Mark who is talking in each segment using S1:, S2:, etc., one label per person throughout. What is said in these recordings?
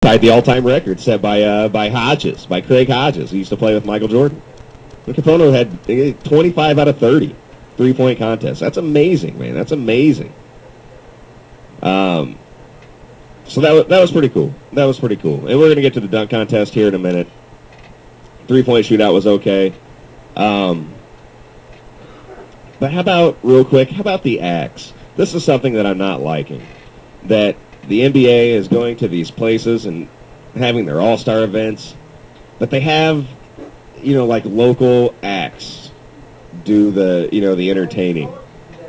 S1: Tied the all-time record set by Hodges, by Craig Hodges, who used to play with Michael Jordan. And Capono had 25 out of 30 three-point contests. That's amazing, man. That's amazing. So that was pretty cool. That was pretty cool. And we're going to get to the dunk contest here in a minute. Three-point shootout was okay. But how about, real quick, how about the acts? This is something that I'm not liking. That the NBA is going to these places and having their all-star events, but they have, like local acts do the entertaining.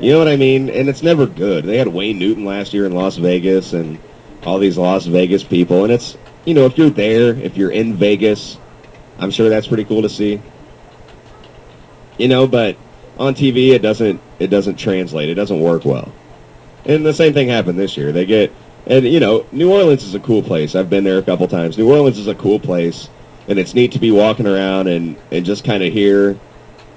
S1: You know what I mean? And it's never good. They had Wayne Newton last year in Las Vegas and all these Las Vegas people. And it's, if you're there, if you're in Vegas, I'm sure that's pretty cool to see. But on TV it doesn't translate. It doesn't work well. And the same thing happened this year. New Orleans is a cool place. I've been there a couple times. New Orleans is a cool place, and it's neat to be walking around and just kind of hear,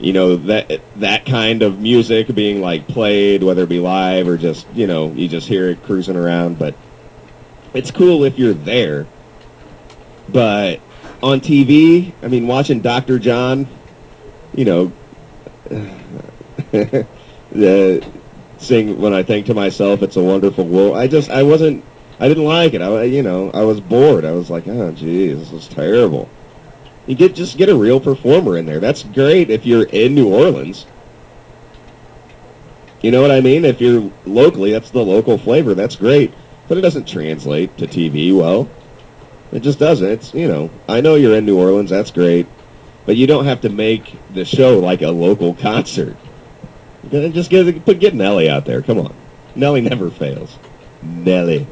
S1: that kind of music being like played, whether it be live or just, you just hear it cruising around. But it's cool if you're there. But on TV, I mean, watching Dr. John, sing When I Think to Myself, It's a Wonderful World. I didn't like it. I was bored. I was like, oh, geez, this is terrible. Just get a real performer in there. That's great if you're in New Orleans. You know what I mean? If you're locally, that's the local flavor. That's great. But it doesn't translate to TV well. It just doesn't. It's, I know you're in New Orleans. That's great. But you don't have to make the show like a local concert. Just get Nelly out there. Come on. Nelly never fails. Nelly.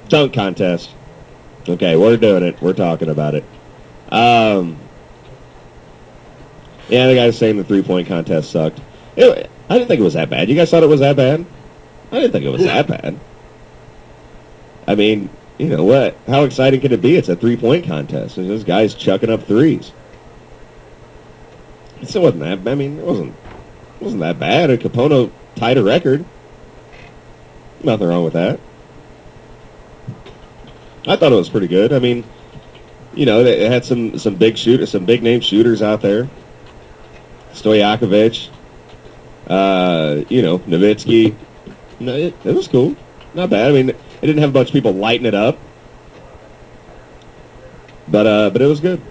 S1: Dunk contest. Okay, we're doing it. We're talking about it. Yeah, the guy's saying the three-point contest sucked. I didn't think it was that bad. You guys thought it was that bad? I didn't think it was that bad. I mean, what? How exciting can it be? It's a three-point contest. And this guy's chucking up threes. It still wasn't that. I mean, it wasn't that bad. Capono tied a record. Nothing wrong with that. I thought it was pretty good. I mean, they had some big shooters, some big name shooters out there. Stojakovic, Nowitzki. It was cool. Not bad. I mean, it didn't have a bunch of people lighting it up, but it was good.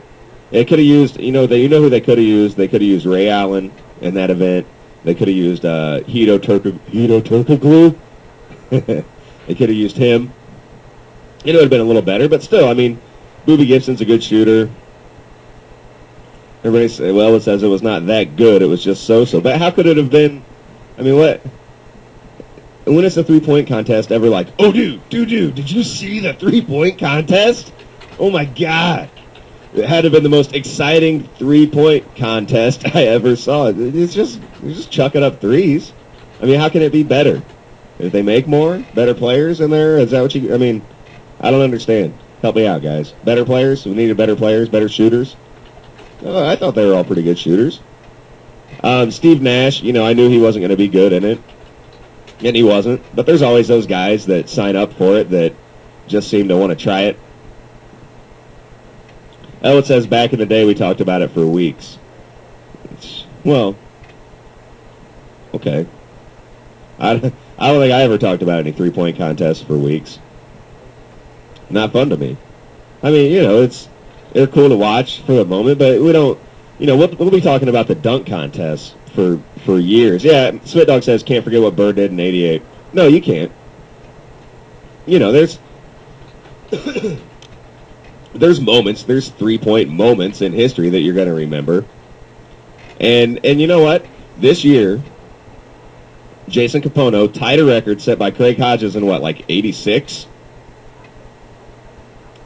S1: It could have used, who they could have used. They could have used Ray Allen in that event. They could have used Hito Turkoglu. They could have used him. It would have been a little better, but still, I mean, Boobie Gibson's a good shooter. Everybody says it was not that good. It was just so-so. But how could it have been? I mean, what? When it's a three-point contest, ever like, oh, dude, did you see the three-point contest? Oh, my God. It had to have been the most exciting three-point contest I ever saw. It's just chucking up threes. I mean, how can it be better? If they make more, better players in there? Is that what you... I mean, I don't understand. Help me out, guys. Better players? We needed better players, better shooters? I thought they were all pretty good shooters. Steve Nash, I knew he wasn't going to be good in it. And he wasn't. But there's always those guys that sign up for it that just seem to want to try it. It says back in the day we talked about it for weeks. Well, okay. I don't think I ever talked about any three-point contests for weeks. Not fun to me. I mean, they're cool to watch for the moment, but we don't, we'll be talking about the dunk contest for years. Yeah, Spit Dog says, can't forget what Bird did in 88. No, you can't. There's there's moments, there's three-point moments in history that you're going to remember. And you know what? This year, Jason Capono tied a record set by Craig Hodges in like 86?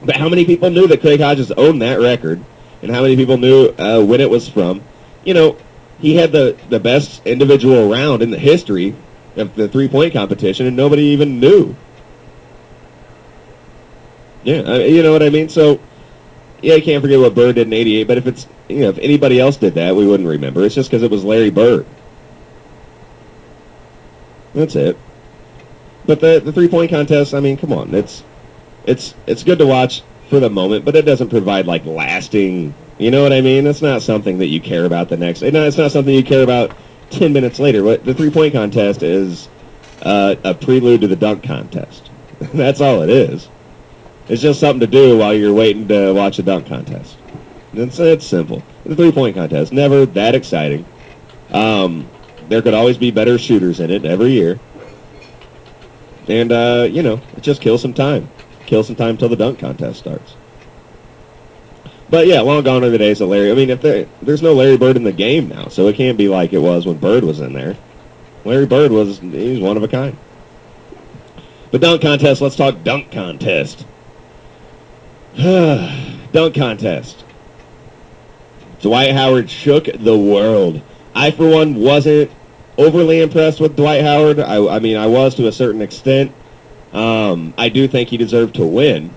S1: But how many people knew that Craig Hodges owned that record? And how many people knew when it was from? He had the best individual round in the history of the three-point competition, and nobody even knew. Yeah, you know what I mean? So, yeah, you can't forget what Bird did in 88, but if anybody else did that, we wouldn't remember. It's just because it was Larry Bird. That's it. But the 3-point contest, I mean, come on, it's good to watch for the moment, but it doesn't provide like lasting. You know what I mean? It's not something that you care about the next. It's not something you care about 10 minutes later. What the 3-point contest is a prelude to the dunk contest. That's all it is. It's just something to do while you're waiting to watch a dunk contest. It's simple. The 3-point contest, never that exciting. There could always be better shooters in it every year. And, it just kills some time. Kill some time till the dunk contest starts. But yeah, long gone are the days of Larry. I mean, there's no Larry Bird in the game now, so it can't be like it was when Bird was in there. Larry Bird he's one of a kind. But dunk contest, let's talk dunk contest. Dunk contest. Dwight Howard shook the world. I, for one, wasn't overly impressed with Dwight Howard. I mean, I was to a certain extent. I do think he deserved to win.